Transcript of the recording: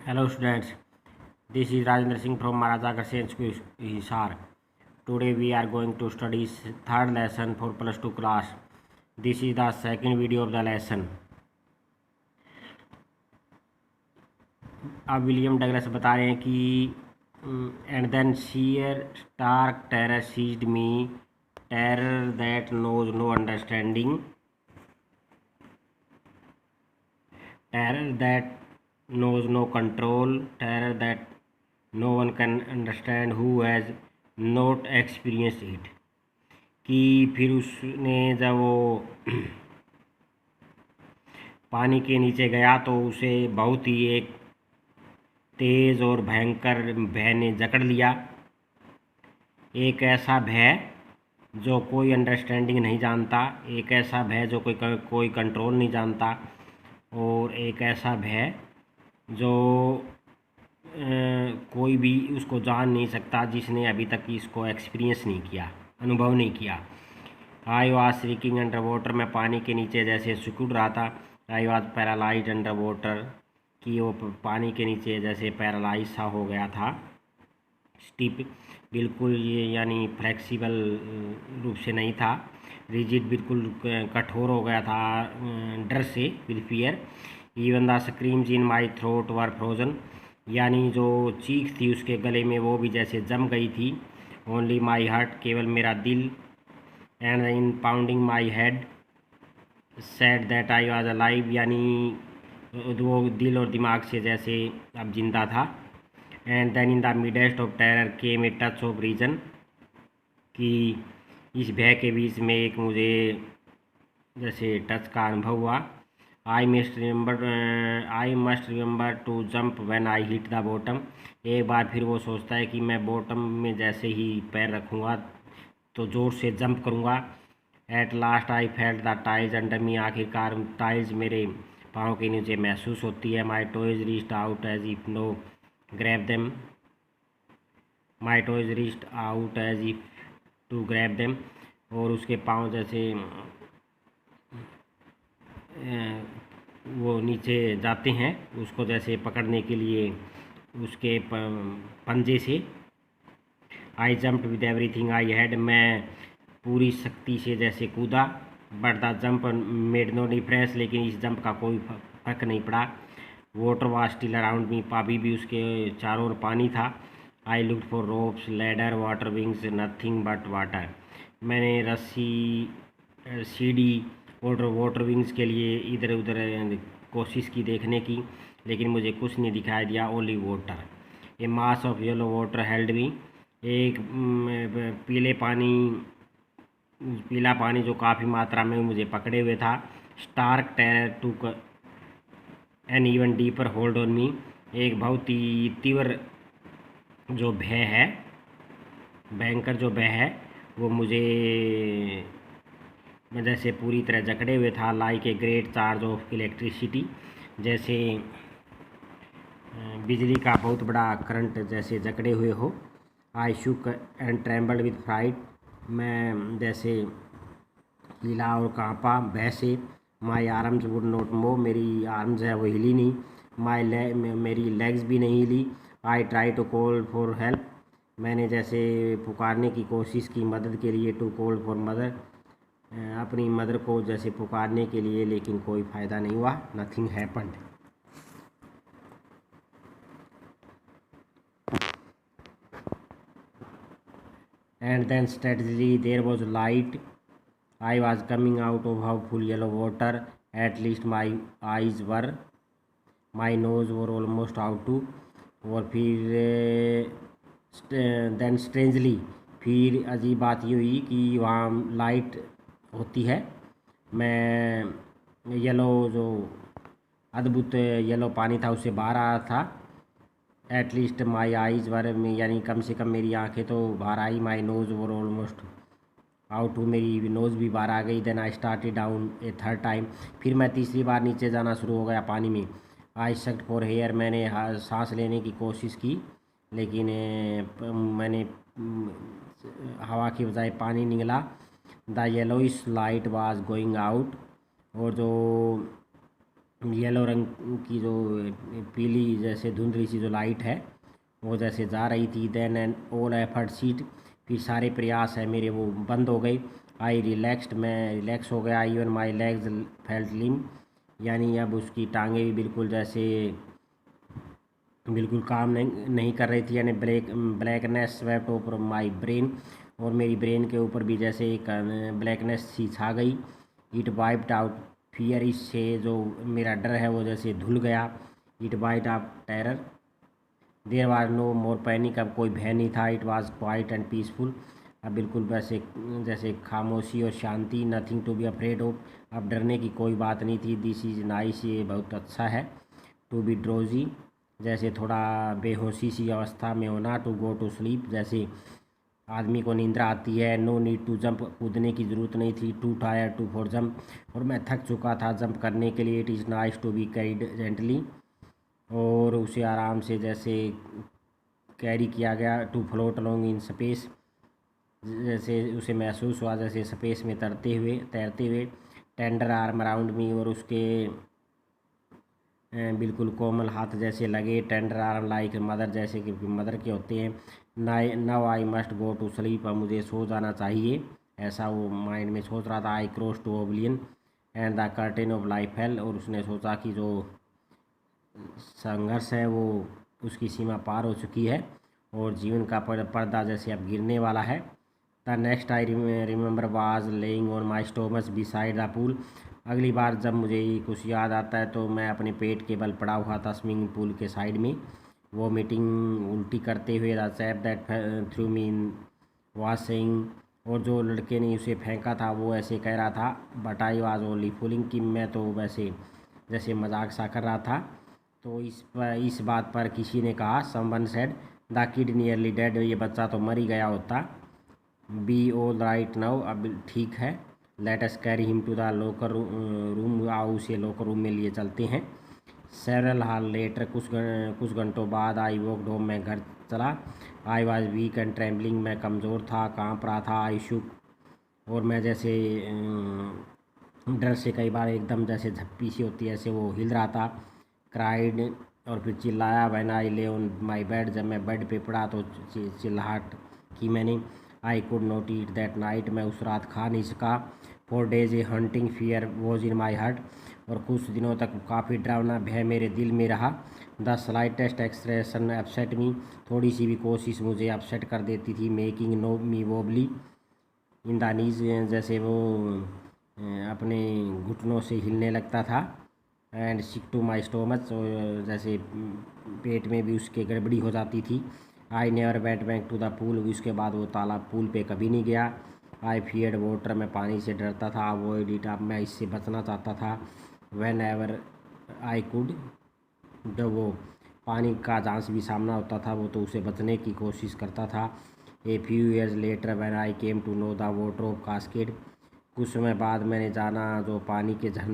Hello students, this is Rajendra Singh from Maharaja Agrawal School, Hisar. Today we are going to study third lesson for plus 2 class. This is the second video of the lesson. अब William Douglas बता रहे हैं कि and then sheer stark terror seized me, terror that knows no understanding, terror that knows no control, terror that no one can understand who has not experienced it. कि फिर उसने जब वो पानी के नीचे गया तो उसे बहुत ही एक तेज़ और भयंकर भय ने जकड़ लिया। एक ऐसा भय जो कोई अंडरस्टैंडिंग नहीं जानता, एक ऐसा भय जो कोई कंट्रोल नहीं जानता, और एक ऐसा भय जो कोई भी उसको जान नहीं सकता जिसने अभी तक इसको एक्सपीरियंस नहीं किया, अनुभव नहीं किया। आई वॉज श्रिकिंग अंडर वाटर, मैं पानी के नीचे जैसे सिकुड़ रहा था। I was paralyse under water, कि वो पानी के नीचे जैसे पैरालाइज सा हो गया था। स्टिप, बिल्कुल ये यानी फ्लेक्सिबल रूप से नहीं था। रिजिड, बिल्कुल कठोर हो गया था डर से, with fear. Even the screams in my throat were frozen, यानी जो चीख थी उसके गले में वो भी जैसे जम गई थी। ओनली माई हार्ट, केवल मेरा दिल। And in pounding my head said that I was alive, यानी वो दिल और दिमाग से जैसे अब जिंदा था। And then in the midst of terror came a touch of reason, कि इस भय के बीच में एक मुझे जैसे टच का अनुभव हुआ। I must remember to jump when I hit the bottom, एक बार फिर वो सोचता है कि मैं बॉटम में जैसे ही पैर रखूँगा तो ज़ोर से जंप करूँगा। At last I felt the tiles under me, आखिरकार टाइल्स मेरे पाँव के नीचे महसूस होती है। My toes reached out as if no grab them, my toes reached out as if to grab them, और उसके पाँव जैसे वो नीचे जाते हैं उसको जैसे पकड़ने के लिए उसके पंजे से। I jumped with everything I had, मैं पूरी शक्ति से जैसे कूदा। But the jump made no difference, लेकिन इस जंप का कोई फर्क नहीं पड़ा। Water was still around me, अभी भी उसके चारों ओर पानी था। I looked for ropes, ladder, water wings, nothing but water, मैंने रस्सी, सीढ़ी और वाटर विंग्स के लिए इधर उधर कोशिश की देखने की, लेकिन मुझे कुछ नहीं दिखाई दिया। Only water, A mass of yellow water held मी, एक पीला पानी जो काफ़ी मात्रा में मुझे पकड़े हुए था। Stark terror took an even deeper hold on me, एक बहुत ही तीव्र जो भय है, भयंकर जो भय है, वो मुझे जैसे पूरी तरह जकड़े हुए था। Like a great charge of electricity, जैसे बिजली का बहुत बड़ा करंट जैसे जकड़े हुए हो। I shook and trembled with fright, मैं जैसे हिला और कांपा भय से। My arms would not move, मेरी आर्म्स है वो हिली नहीं। मेरी लेग्स भी नहीं हिली। I try to call for help, मैंने जैसे पुकारने की कोशिश की मदद के लिए। टू कॉल फॉर मदर, अपनी मदर को जैसे पुकारने के लिए, लेकिन कोई फ़ायदा नहीं हुआ। Nothing happened. And then strategy there was light, I was coming out of awful yellow water, at least my eyes were, my nose were almost out too. और फिर देन स्ट्रेंजली, फिर अजीब बात ये हुई कि वहाँ लाइट होती है। मैं येलो जो अद्भुत येलो पानी था उससे बाहर आ रहा था। एटलीस्ट माई आइज वर, यानी कम से कम मेरी आंखें तो बाहर आई। My nose were almost out too, मेरी नोज़ भी बाहर आ गई। Then I started down a third time, फिर मैं तीसरी बार नीचे जाना शुरू हो गया पानी में। आई सक्ड फॉर हेयर, मैंने सांस लेने की कोशिश की, लेकिन मैंने हवा की बजाय पानी निकला। The yellowish light was going out, और जो येलो रंग की जो पीली जैसे धुंधली सी जो लाइट है वो जैसे जा रही थी। Then an all effort ceased, फिर सारे प्रयास है मेरे वो बंद हो गए। आई रिलैक्स्ड, मैं रिलैक्स हो गया। इवन माई लेग्स फेल्ट लिम, यानी अब उसकी टांगें भी बिल्कुल जैसे बिल्कुल काम नहीं कर रही थी। यानी blackness swept over my brain, और मेरी ब्रेन के ऊपर भी जैसे एक ब्लैकनेस सी छा गई। इट वाइप्ड आउट फियर, इससे जो मेरा डर है वो जैसे धुल गया। It white out terror, there was no more panic, अब कोई भय नहीं था। It was quiet and peaceful, अब बिल्कुल वैसे जैसे खामोशी और शांति। Nothing to be afraid of, अब डरने की कोई बात नहीं थी। दिस इज़ नाइस, ये बहुत अच्छा है। टू बी ड्रोजी, जैसे थोड़ा बेहोशी सी अवस्था में होना। टू गो टू स्लीप, जैसे आदमी को नींद आती है। नो नीड टू जंप, कूदने की ज़रूरत नहीं थी। Too tired to for jump, और मैं थक चुका था जंप करने के लिए। It is nice to be carried gently, और उसे आराम से जैसे कैरी किया गया। To float along in space, जैसे उसे महसूस हुआ जैसे स्पेस में तैरते हुए। टेंडर आर्म अराउंड मी, और उसके बिल्कुल कोमल हाथ जैसे लगे। टेंडर आर्म लाइक मदर, जैसे कि मदर के होते हैं। Now I must go to sleep, अब मुझे सो जाना चाहिए, ऐसा वो माइंड में सोच रहा था। I cross to oblivion and the curtain of life fell, और उसने सोचा कि जो संघर्ष है वो उसकी सीमा पार हो चुकी है, और जीवन का पर्दा जैसे अब गिरने वाला है। The next I remember was laying on my stomach beside the pool, अगली बार जब मुझे ये कुछ याद आता है तो मैं अपने पेट के बल पड़ा हुआ था स्विमिंग पूल के साइड में, वो मीटिंग उल्टी करते हुए। The chap that through me in was saying, और जो लड़के ने उसे फेंका था वो ऐसे कह रहा था। But I was only fooling, कि मैं तो वैसे जैसे मजाक सा कर रहा था। तो इस बात पर किसी ने कहा, someone said the kid nearly dead, ये बच्चा तो मर ही गया होता। बी ऑल राइट नाउ, अब ठीक है। Let us carry him to the locker room, आओ उसे लोकर रूम में लिए चलते हैं। सेवरल हाल लेटर, कुछ घंटों बाद आई वॉकड होम, मैं घर चला। I was weak and trembling, मैं कमज़ोर था, काँप रहा था। आई शुक, और मैं जैसे डर से कई बार एकदम जैसे झप्पी सी होती है ऐसे वो हिल रहा था। क्राइड, और फिर चिल्लाया। व्हेन आई ले ऑन माई बेड, जब मैं बेड पे पड़ा तो चिल्लाहट की मैंने। I could not eat that night, मैं उस रात खा नहीं सका। For days A hunting fear was in my heart, और कुछ दिनों तक काफ़ी डरावना भय मेरे दिल में रहा। The slightest expression upset me, थोड़ी सी भी कोशिश मुझे अपसेट कर देती थी। Making no me wobbly in the knees, जैसे वो अपने घुटनों से हिलने लगता था। And sick to my stomach, जैसे पेट में भी उसके गड़बड़ी हो जाती थी। I never went back to the pool, उसके बाद वो तालाब पूल पे कभी नहीं गया। आई फियर्ड वाटर, मैं पानी से डरता था। अवॉइड इट, अब मैं इससे बचना चाहता था। वेन एवर आई कुड, जब वो पानी का जहाँ से भी सामना होता था वो तो उसे बचने की कोशिश करता था। A few years later when I came to know the water of Cascade, कुछ समय बाद मैंने जाना जो पानी के झरने